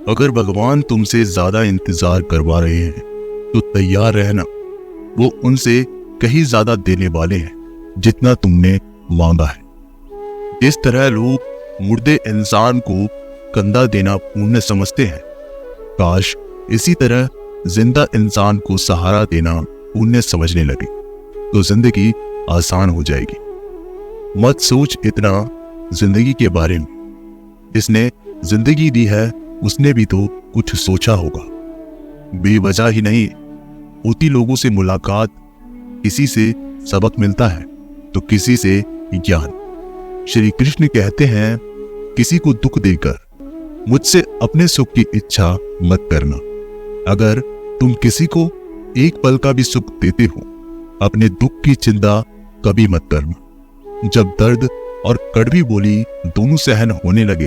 अगर भगवान तुमसे ज्यादा इंतजार करवा रहे हैं तो तैयार रहना, वो उनसे कहीं ज्यादा देने वाले हैं जितना तुमने मांगा है। जिस तरह लोग मुर्दे इंसान को कंधा देना पुण्य समझते हैं, काश इसी तरह जिंदा इंसान को सहारा देना पुण्य समझने लगे तो जिंदगी आसान हो जाएगी। मत सोच इतना जिंदगी के बारे में, जिसने जिंदगी दी है उसने भी तो कुछ सोचा होगा। बेवजह ही नहीं होती लोगों से मुलाकात, किसी से सबक मिलता है तो किसी से ज्ञान। श्री कृष्ण कहते हैं, किसी को दुख देकर मुझसे अपने सुख की इच्छा मत करना। अगर तुम किसी को एक पल का भी सुख देते हो, अपने दुख की चिंता कभी मत करना। जब दर्द और कड़वी बोली दोनों सहन होने लगे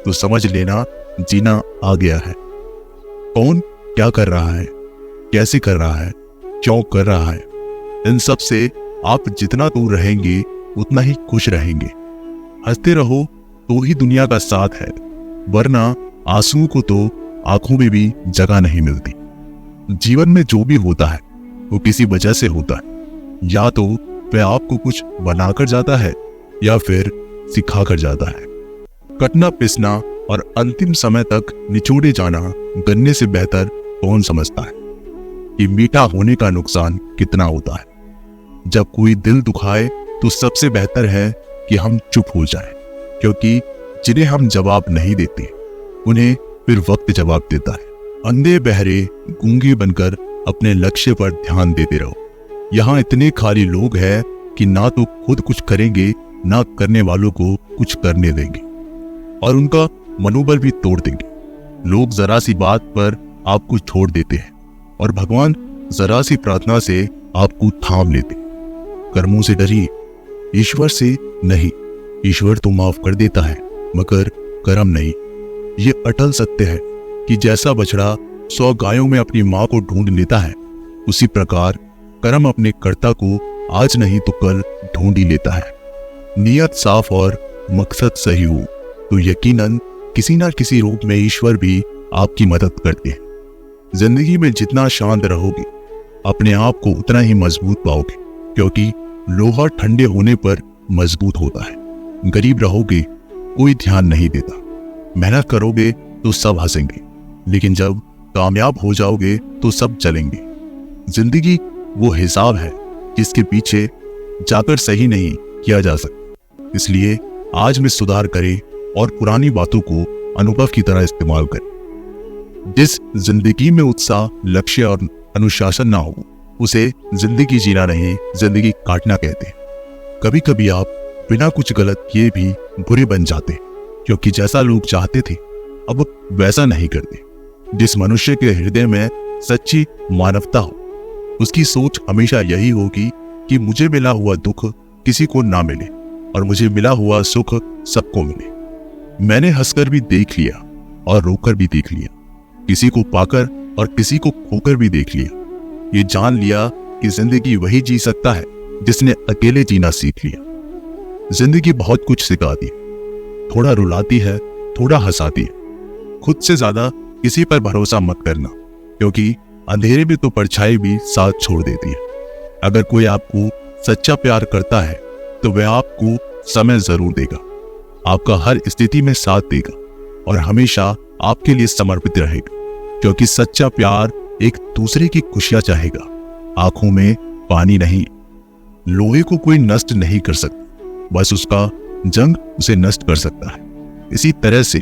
तो समझ लेना जीना आ गया है। कौन क्या कर रहा है, कैसे कर रहा है, क्यों कर रहा है, इन सब से आप जितना दूर रहेंगे उतना ही खुश रहेंगे। हंसते रहो तो ही दुनिया का साथ है, वरना आंसुओं को तो आंखों में भी जगह नहीं मिलती। जीवन में जो भी होता है वो किसी वजह से होता है। या तो वह आपको कुछ बनाकर जाता है या फिर सिखाकर जाता है। कटना पिसना और अंतिम समय तक निचोड़े जाना गन्ने से बेहतर कौन समझता है कि मीठा होने का नुकसान कितना होता है। जब कोई दिल दुखाए तो सबसे बेहतर है कि हम चुप हो जाएं, क्योंकि जिन्हें हम जवाब नहीं देते उन्हें फिर वक्त जवाब देता है। अंधे बहरे गूंगे बनकर अपने लक्ष्य पर ध्यान देते रहो। यहाँ इतने खाली लोग हैं कि ना तो खुद कुछ करेंगे ना करने वालों को कुछ करने देंगे और उनका मनोबल भी तोड़ देंगे। लोग जरा सी बात पर आपको छोड़ देते हैं और भगवान जरा सी प्रार्थना से आपको थाम लेते। कर्मों से डरिए, ईश्वर से नहीं। ईश्वर तो माफ कर देता है मगर कर्म नहीं। ये अटल सत्य है कि जैसा बछड़ा 100 गायों में अपनी मां को ढूंढ लेता है, उसी प्रकार कर्म अपने कर्ता को आज नहीं तो कल ढूंढ ही लेता है। नियत साफ और मकसद सही हो तो यकीनन किसी ना किसी रूप में ईश्वर भी आपकी मदद करते हैं। जिंदगी में जितना शांत रहोगे अपने आप को उतना ही मजबूत पाओगे, क्योंकि लोहा ठंडे होने पर मजबूत होता है। गरीब रहोगे कोई ध्यान नहीं देता, मेहनत करोगे तो सब हंसेंगे, लेकिन जब कामयाब हो जाओगे तो सब चलेंगे। जिंदगी वो हिसाब है जिसके पीछे जाकर सही नहीं किया जा सकता। इसलिए आज में सुधार करें और पुरानी बातों को अनुभव की तरह इस्तेमाल करें। जिस जिंदगी में उत्साह, लक्ष्य और अनुशासन ना हो उसे जिंदगी जीना नहीं, जिंदगी काटना कहते हैं। कभी कभी आप बिना कुछ गलत किए भी बुरे बन जाते हैं, क्योंकि जैसा लोग चाहते थे अब वैसा नहीं करते। जिस मनुष्य के हृदय में सच्ची मानवता हो उसकी सोच हमेशा यही होगी कि मुझे मिला हुआ दुख किसी को ना मिले और मुझे मिला हुआ सुख सबको मिले। मैंने हंसकर भी देख लिया और रोकर भी देख लिया, किसी को पाकर और किसी को खोकर भी देख लिया। ये जान लिया कि जिंदगी वही जी सकता है जिसने अकेले जीना सीख लिया। जिंदगी बहुत कुछ सिखाती है, थोड़ा रुलाती है, थोड़ा हंसाती है। खुद से ज्यादा किसी पर भरोसा मत करना, क्योंकि अंधेरे में तो परछाई भी साथ छोड़ देती है। अगर कोई आपको सच्चा प्यार करता है तो वह आपको समय जरूर देगा, आपका हर स्थिति में साथ देगा और हमेशा आपके लिए समर्पित रहेगा, क्योंकि सच्चा प्यार एक दूसरे की खुशियां चाहेगा, आंखों में पानी नहीं। लोहे को कोई नष्ट नहीं कर सकता, बस उसका जंग उसे नष्ट कर सकता है। इसी तरह से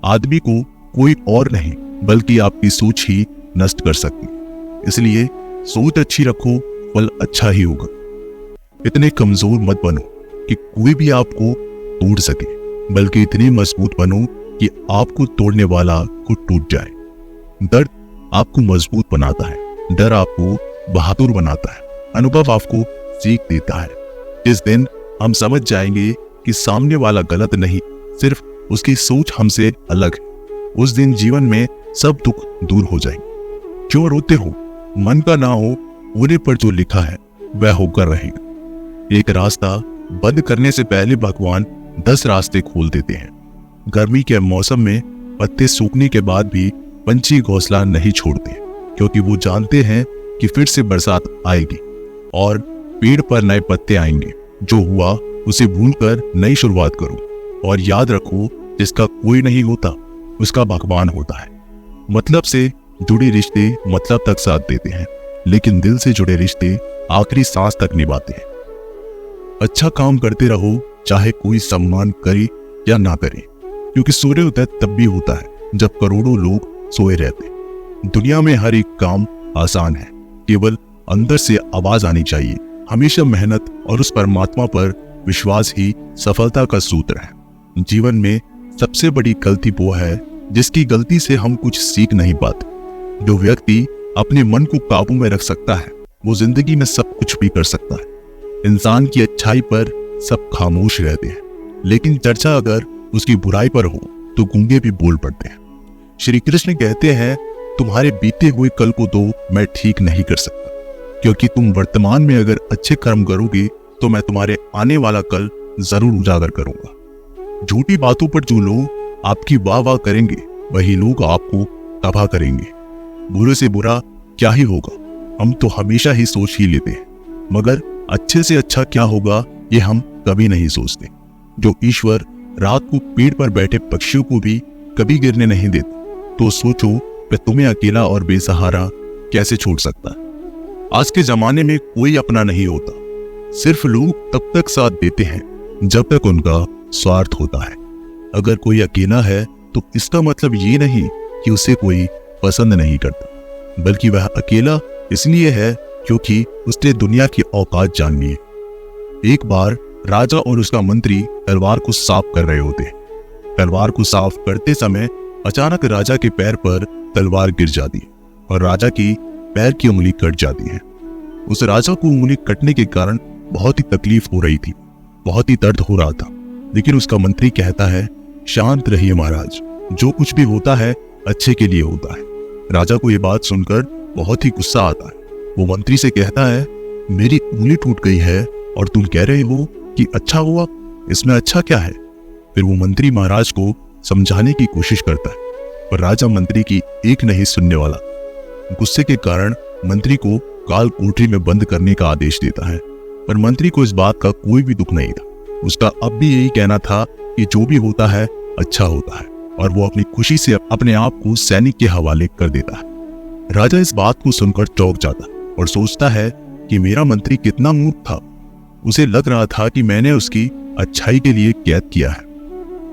आदमी को कोई और नहीं बल्कि आपकी सोच ही नष्ट कर सकती। इसलिए सोच अच्छी रखो, फल अच्छा ही होगा। इतने कमजोर मत बनो कि कोई भी आपको तोड़ सके, बल्कि इतनी मजबूत बनो कि आपको तोड़ने वाला खुद टूट जाए। दर्द आपको मजबूत बनाता है, डर आपको बहादुर बनाता है, अनुभव आपको सीख देता है। जिस दिन हम समझ जाएंगे कि सामने वाला गलत नहीं, सिर्फ उसकी सोच हमसे अलग है, उस दिन जीवन में सब दुख दूर हो जाएंगे। क्यों रोते हो? मन का ना हो, होने पर जो लिखा है वह होकर रहेगा। एक रास्ता बंद करने से पहले भगवान 10 रास्ते खोल देते हैं। गर्मी के मौसम में पत्ते सूखने के बाद भी पंछी घोंसला नहीं छोड़ते, क्योंकि वो जानते हैं कि फिर से बरसात आएगी और पेड़ पर नए पत्ते आएंगे। जो हुआ उसे भूलकर नई शुरुआत करो और याद रखो, जिसका कोई नहीं होता उसका भगवान होता है। मतलब से जुड़े रिश्ते मतलब तक साथ देते हैं, लेकिन दिल से जुड़े रिश्ते आखिरी सांस तक निभाते हैं। अच्छा काम करते रहो, चाहे कोई सम्मान करे या ना करे, क्योंकि सूर्योदय तब भी होता है जब करोड़ों लोग सोए रहते। दुनिया में हर एक काम आसान है, केवल अंदर से आवाज आनी चाहिए। हमेशा मेहनत और उस परमात्मा पर विश्वास ही सफलता का सूत्र है। जीवन में सबसे बड़ी गलती वो है जिसकी गलती से हम कुछ सीख नहीं पाते। जो व्यक्ति अपने मन को काबू में रख सकता है वो जिंदगी में सब कुछ भी कर सकता है। इंसान की अच्छाई पर सब खामोश रहते हैं, लेकिन चर्चा अगर उसकी बुराई पर हो तो गूंगे भी बोल पड़ते हैं। श्री कृष्ण कहते हैं, तुम्हारे बीते हुए कल को तो मैं ठीक नहीं कर सकता, क्योंकि तुम वर्तमान में अगर अच्छे कर्म करोगे तो मैं तुम्हारे आने वाला कल जरूर उजागर करूंगा। झूठी बातों पर जो लोग आपकी वाह वाह करेंगे वही लोग आपको तबाह करेंगे। बुरे से बुरा क्या ही होगा, हम तो हमेशा ही सोच ही लेते हैं, मगर अच्छे से अच्छा क्या होगा ये हम कभी नहीं सोचते। जो ईश्वर रात को पेड़ पर बैठे पक्षियों को भी कभी गिरने नहीं देता, तो सोचो वह तुम्हें अकेला और बेसहारा कैसे छोड़ सकता है। आज के जमाने में कोई अपना नहीं होता, सिर्फ लोग तब तक साथ देते हैं जब तक उनका स्वार्थ होता है। अगर कोई अकेला है तो इसका मतलब ये नहीं कि उसे कोई पसंद नहीं करता, बल्कि वह अकेला इसलिए है क्योंकि उसने दुनिया की औकात जान ली है। एक बार राजा और उसका मंत्री तलवार को साफ कर रहे होते हैं। तलवार को साफ करते समय अचानक राजा के पैर पर तलवार गिर जाती है और राजा की पैर की उंगली कट जाती है। उस राजा को उंगली कटने के कारण बहुत ही तकलीफ हो रही थी, बहुत ही दर्द हो रहा था, लेकिन उसका मंत्री कहता है, शांत रहिए महाराज, जो कुछ भी होता है अच्छे के लिए होता है। राजा को यह बात सुनकर बहुत ही गुस्सा आता है। वो मंत्री से कहता है, मेरी उंगली टूट गई है और तुम कह रहे हो कि अच्छा हुआ, इसमें अच्छा क्या है? फिर वो मंत्री महाराज को समझाने की कोशिश करता है, पर राजा मंत्री की एक नहीं सुनने वाला। गुस्से के कारण मंत्री को काल कोठरी में बंद करने का आदेश देता है, पर मंत्री को इस बात का कोई भी दुख नहीं था। उसका अब भी यही कहना था कि जो भी होता है अच्छा होता है, और वो अपनी खुशी से अपने आप को सैनिक के हवाले कर देता है। राजा इस बात को सुनकर चौंक जाता है और सोचता है कि मेरा मंत्री कितना मूर्ख था। उसे लग रहा था कि मैंने उसकी अच्छाई के लिए कैद किया है।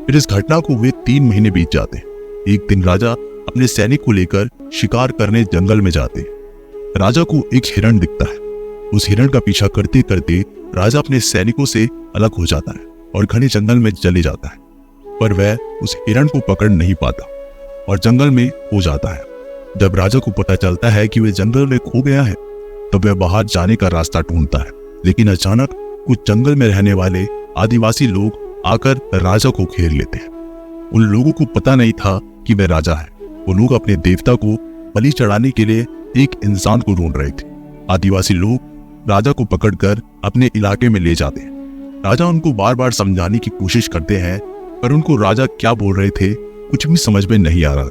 फिर इस घटना को हुए 3 महीने बीत जाते हैं। एक दिन राजा अपने सैनिक को लेकर शिकार करने जंगल में जाते हैं। राजा को एक हिरण दिखता है। उस हिरण का पीछा करते करते राजा अपने सैनिकों से अलग हो जाता है और घने जंगल में चले जाता है, पर वह उस हिरण को पकड़ नहीं पाता और जंगल में खो जाता है। जब राजा को पता चलता है कि वह जंगल में खो गया है, तब वह बाहर जाने का रास्ता ढूंढता है, लेकिन अचानक कुछ जंगल में रहने वाले आदिवासी लोग आकर राजा को घेर लेते हैं। उन लोगों को पता नहीं था कि वह राजा है। वो लोग अपने देवता को बलि चढ़ाने के लिए एक इंसान को ढूंढ रहे थे। आदिवासी लोग राजा को पकड़कर अपने इलाके में ले जाते हैं। राजा उनको बार बार समझाने की कोशिश करते हैं, पर उनको राजा क्या बोल रहे थे कुछ भी समझ में नहीं आ रहा।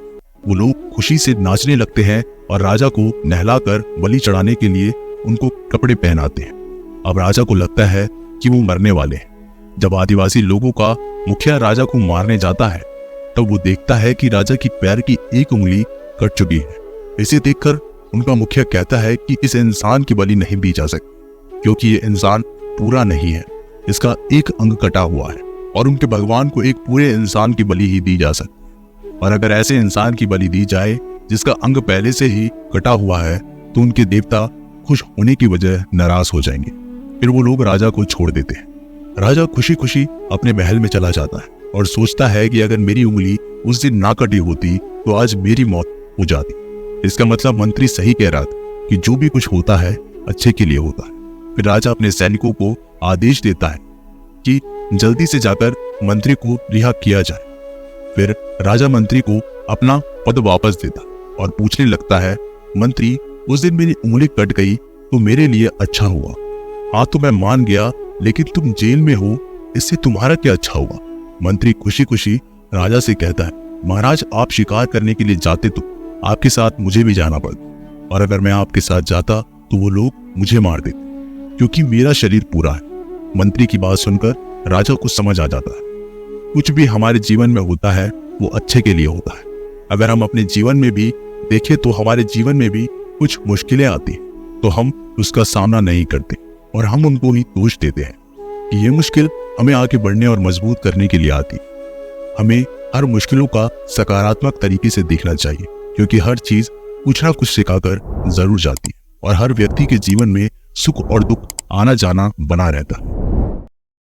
वो लोग खुशी से नाचने लगते हैं और राजा को नहलाकर बलि चढ़ाने के लिए उनको कपड़े पहनाते हैं। अब राजा को लगता है कि वो मरने वाले हैं। जब आदिवासी लोगों का मुखिया राजा को मारने जाता है, तब वो देखता है कि राजा की पैर की एक उंगली कट चुकी है। इसे देखकर उनका मुखिया कहता है कि इस इंसान की बलि नहीं दी जा सकती, क्योंकि ये इंसान पूरा नहीं है, इसका एक अंग कटा हुआ है और उनके भगवान को एक पूरे इंसान की बलि ही दी जा सकती है। और अगर ऐसे इंसान की बलि दी जाए जिसका अंग पहले से ही कटा हुआ है, तो उनके देवता खुश होने की वजह नाराज हो जाएंगे। फिर वो लोग राजा को छोड़ देते हैं। राजा खुशी खुशी अपने महल में चला जाता है और सोचता है कि अगर मेरी उंगली उस दिन ना कटी होती तो आज मेरी मौत हो जाती। इसका मतलब मंत्री सही कह रहा था कि जो भी कुछ होता है अच्छे के लिए होता है। फिर राजा अपने सैनिकों को आदेश देता है कि जल्दी से जाकर मंत्री को रिहा किया जाए। फिर राजा मंत्री को अपना पद वापस देता और पूछने लगता है, मंत्री, उस दिन मेरी उंगली कट गई तो मेरे लिए अच्छा हुआ। हाँ तो मैं मान गया, लेकिन तुम जेल में हो, इससे तुम्हारा क्या अच्छा हुआ? मंत्री खुशी खुशी राजा से कहता है, महाराज, आप शिकार करने के लिए जाते तो आपके साथ मुझे भी जाना पड़ता, और अगर मैं आपके साथ जाता तो वो लोग मुझे मार देते, क्योंकि मेरा शरीर पूरा है। मंत्री की बात सुनकर राजा को समझ आ जाता है, कुछ भी हमारे जीवन में होता है वो अच्छे के लिए होता है। अगर हम अपने जीवन में भी देखें तो हमारे जीवन में भी कुछ मुश्किलें आती हैं, तो हम उसका सामना नहीं करते और हम उनको ही दोष देते हैं कि ये मुश्किल हमें आगे बढ़ने और मजबूत करने के लिए आती। हमें हर मुश्किलों का सकारात्मक तरीके से देखना चाहिए, क्योंकि हर चीज कुछ ना कुछ सिखाकर जरूर जाती है और हर व्यक्ति के जीवन में सुख और दुख आना जाना बना रहता है।